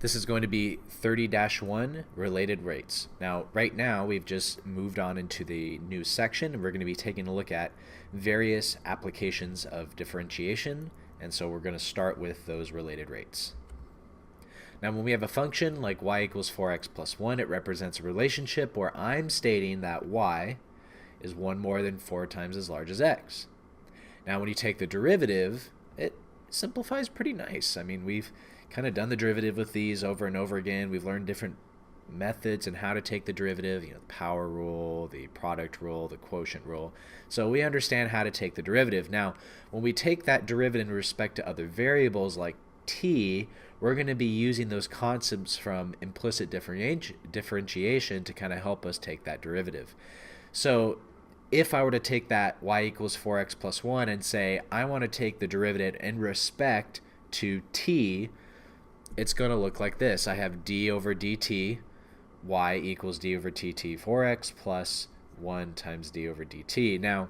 This is going to be 30-1 related rates. Now, right now, we've just moved on into the new section, and we're going to be taking a look at various applications of differentiation, and so we're going to start with those related rates. Now, when we have a function like y equals 4x plus 1, it represents a relationship where I'm stating that y is 1 more than 4 times as large as x. Now, when you take the derivative, it simplifies pretty nice. I mean, we've kind of done the derivative with these over and over again. We've learned different methods and how to take the derivative, the power rule, the product rule, the quotient rule. So we understand how to take the derivative. Now, when we take that derivative in respect to other variables like t, we're going to be using those concepts from implicit differentiation to kind of help us take that derivative. So if I were to take that y equals 4x plus 1 and say I want to take the derivative in respect to t, it's going to look like this. I have d over dt, y equals d over dt 4x plus 1 times d over dt. Now,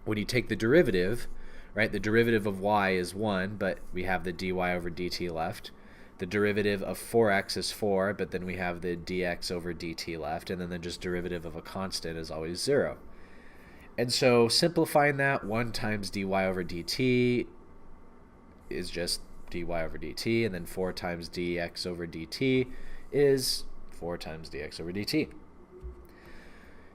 when you take the derivative, right, the derivative of y is 1, but we have the dy over dt left. The derivative of 4x is 4, but then we have the dx over dt left, and then the just derivative of a constant is always 0. And so simplifying that, 1 times dy over dt is just dy over dt, and then 4 times dx over dt is 4 times dx over dt.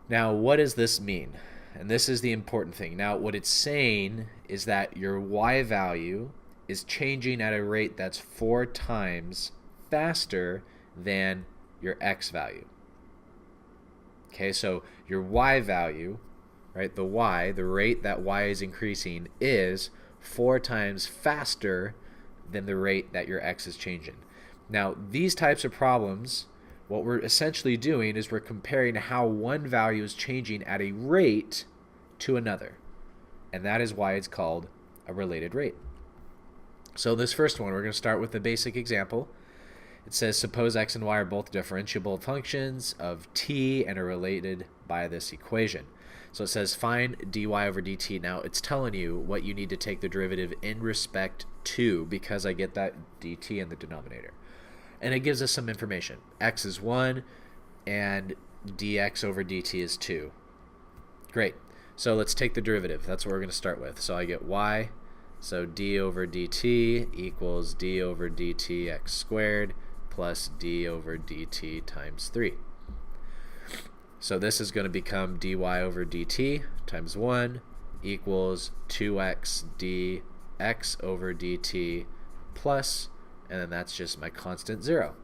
Now, what does this mean? And this is the important thing. Now, what it's saying is that your y value is changing at a rate that's 4 times faster than your x value. Okay, so your y value, right, the rate that y is increasing is 4 times faster than the rate that your x is changing. Now, these types of problems, what we're essentially doing is we're comparing how one value is changing at a rate to another. And that is why it's called a related rate. So this first one, we're going to start with the basic example. It says, suppose x and y are both differentiable functions of t and are related by this equation. So it says find dy over dt. Now it's telling you what you need to take the derivative in respect to, because I get that dt in the denominator. And it gives us some information. X is 1 and dx over dt is 2. Great. So let's take the derivative. That's what we're going to start with. So I get y, so d over dt equals d over dt x squared plus d over dt times 3. So this is going to become dy over dt times 1 equals 2x dx over dt plus, and then that's just my constant 0.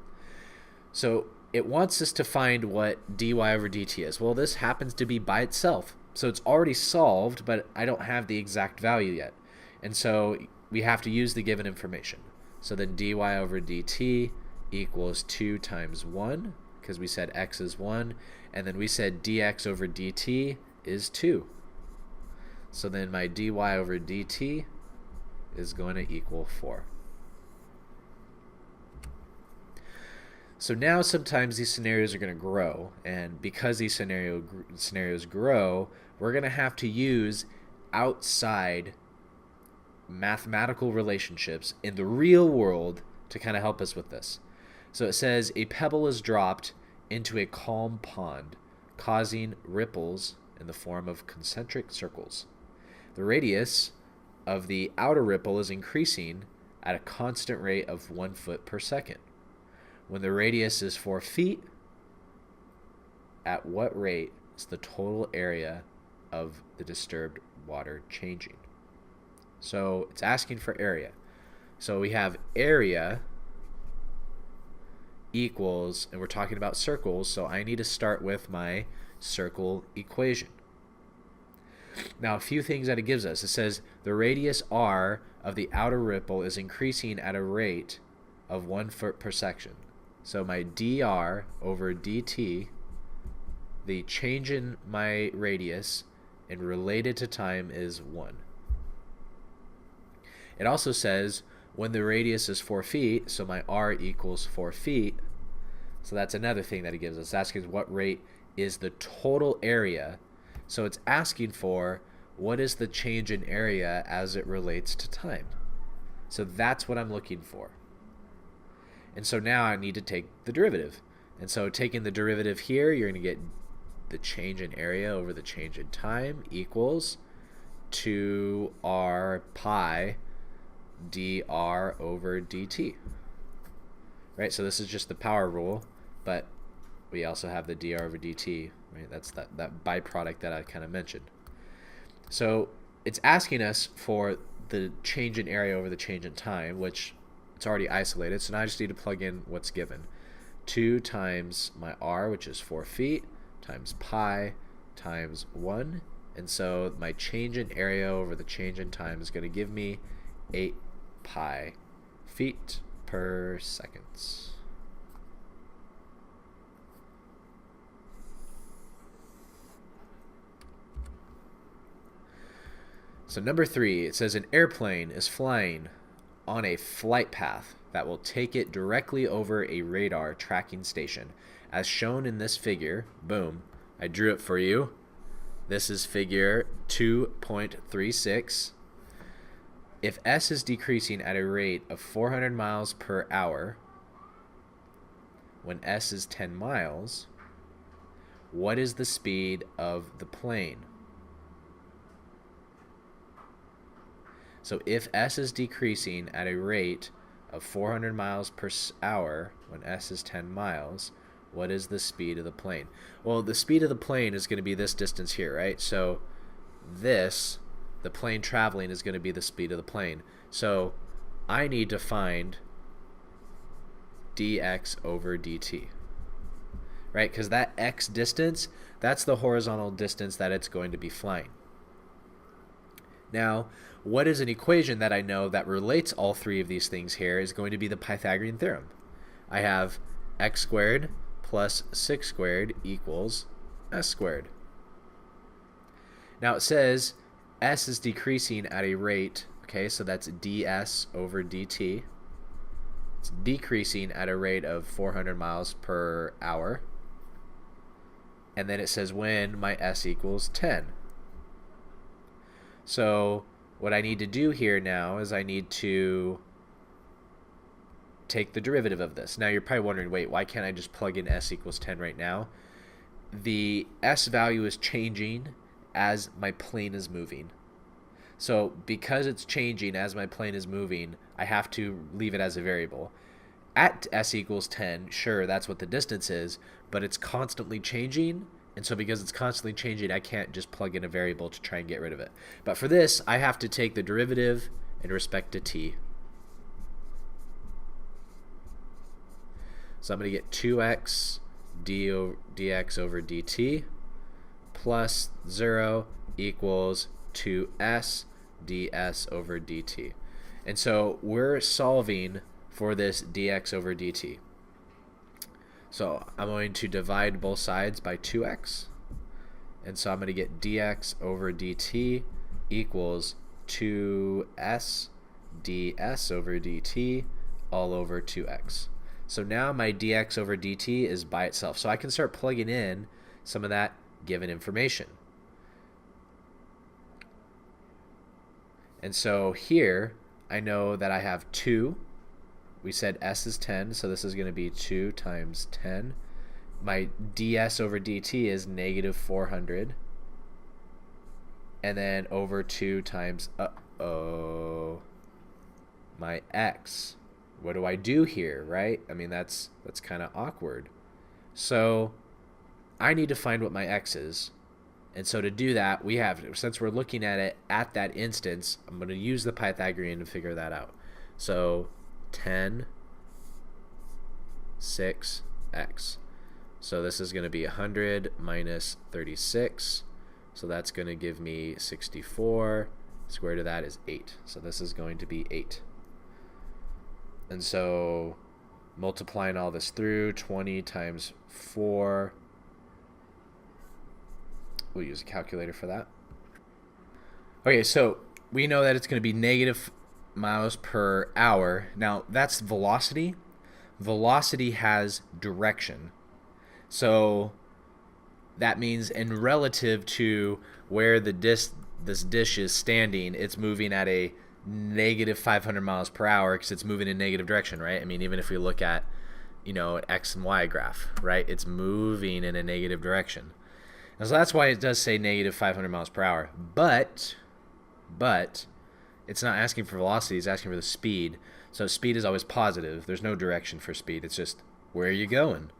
So it wants us to find what dy over dt is. Well, this happens to be by itself. So it's already solved, but I don't have the exact value yet. And so we have to use the given information. So then dy over dt equals 2 times 1, because we said x is 1, and then we said dx over dt is 2. So then my dy over dt is going to equal 4. So now sometimes these scenarios are going to grow, and because these scenarios grow, we're going to have to use outside mathematical relationships in the real world to kind of help us with this. So it says a pebble is dropped into a calm pond, causing ripples in the form of concentric circles. The radius of the outer ripple is increasing at a constant rate of 1 foot per second. When the radius is 4 feet, at what rate is the total area of the disturbed water changing? So it's asking for area. So we have area equals, and we're talking about circles, so I need to start with my circle equation. Now, a few things that it gives us. It says the radius r of the outer ripple is increasing at a rate of 1 foot per second. So my dr over dt, the change in my radius and related to time, is 1. It also says when the radius is 4 feet, so my r equals 4 feet. So that's another thing that it gives us. It's asking what rate is the total area. So it's asking for what is the change in area as it relates to time. So that's what I'm looking for. And so now I need to take the derivative. And so taking the derivative here, you're going to get the change in area over the change in time equals 2r pi dr over dt. Right, so this is just the power rule, but we also have the dr over dt, right? That's that byproduct that I kind of mentioned. So it's asking us for the change in area over the change in time, which it's already isolated, so now I just need to plug in what's given. 2 times my r, which is 4 feet, times pi times 1, and so my change in area over the change in time is going to give me 8 pi feet per second. So number 3, it says an airplane is flying on a flight path that will take it directly over a radar tracking station. As shown in this figure, boom, I drew it for you. This is figure 2.36. If S is decreasing at a rate of 400 miles per hour, when S is 10 miles, what is the speed of the plane? So if S is decreasing at a rate of 400 miles per hour when S is 10 miles, what is the speed of the plane? Well, the speed of the plane is going to be this distance here, right? So this, the plane traveling, is going to be the speed of the plane. So I need to find dx over dt, right? Because that x distance, that's the horizontal distance that it's going to be flying. Now, what is an equation that I know that relates all three of these things here is going to be the Pythagorean theorem. I have x squared plus 6 squared equals s squared. Now it says s is decreasing at a rate, okay, so that's ds over dt. It's decreasing at a rate of 400 miles per hour. And then it says when my s equals 10. So what I need to do here now is I need to take the derivative of this. Now you're probably wondering, wait, why can't I just plug in s equals 10 right now? The s value is changing as my plane is moving. So because it's changing as my plane is moving, I have to leave it as a variable. At s equals 10, sure, that's what the distance is, but it's constantly changing. And so because it's constantly changing, I can't just plug in a variable to try and get rid of it. But for this, I have to take the derivative in respect to t. So I'm going to get 2x dx over dt plus 0 equals 2s ds over dt. And so we're solving for this dx over dt. So I'm going to divide both sides by 2x. And so I'm going to get dx over dt equals 2s ds over dt all over 2x. So now my dx over dt is by itself. So I can start plugging in some of that given information. And so here I know that I have 2. We said s is 10, so this is going to be 2 times 10. My ds over dt is negative 400. And then over 2 times, my x. What do I do here, right? I mean, that's kind of awkward. So I need to find what my x is. And so to do that, we have, since we're looking at it at that instance, I'm going to use the Pythagorean to figure that out. So 10, 6x. So this is going to be 100 minus 36. So that's going to give me 64. Square root of that is 8. So this is going to be 8. And so multiplying all this through, 20 times 4. We'll use a calculator for that. Okay, so we know that it's going to be negative miles per hour. Now that's velocity. Velocity has direction. So that means in relative to where this dish is standing, it's moving at a negative 500 miles per hour because it's moving in negative direction, right? I mean, even if we look at, X and Y graph, right? It's moving in a negative direction. And so that's why it does say negative 500 miles per hour. But it's not asking for velocity, it's asking for the speed. So speed is always positive. There's no direction for speed. It's just where are you going?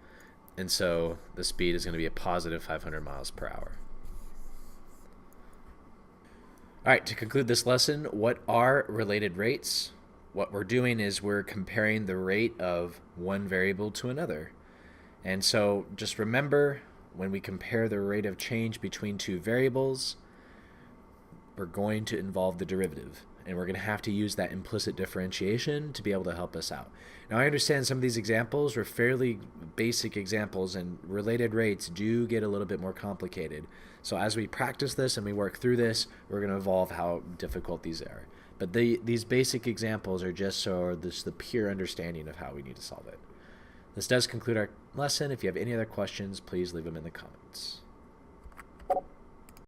And so the speed is going to be a positive 500 miles per hour. All right, to conclude this lesson, what are related rates? What we're doing is we're comparing the rate of one variable to another. And so just remember, when we compare the rate of change between two variables, we're going to involve the derivative. And we're going to have to use that implicit differentiation to be able to help us out. Now, I understand some of these examples are fairly basic examples, and related rates do get a little bit more complicated. So as we practice this and we work through this, we're going to evolve how difficult these are. But these basic examples are just so this the pure understanding of how we need to solve it. This does conclude our lesson. If you have any other questions, please leave them in the comments.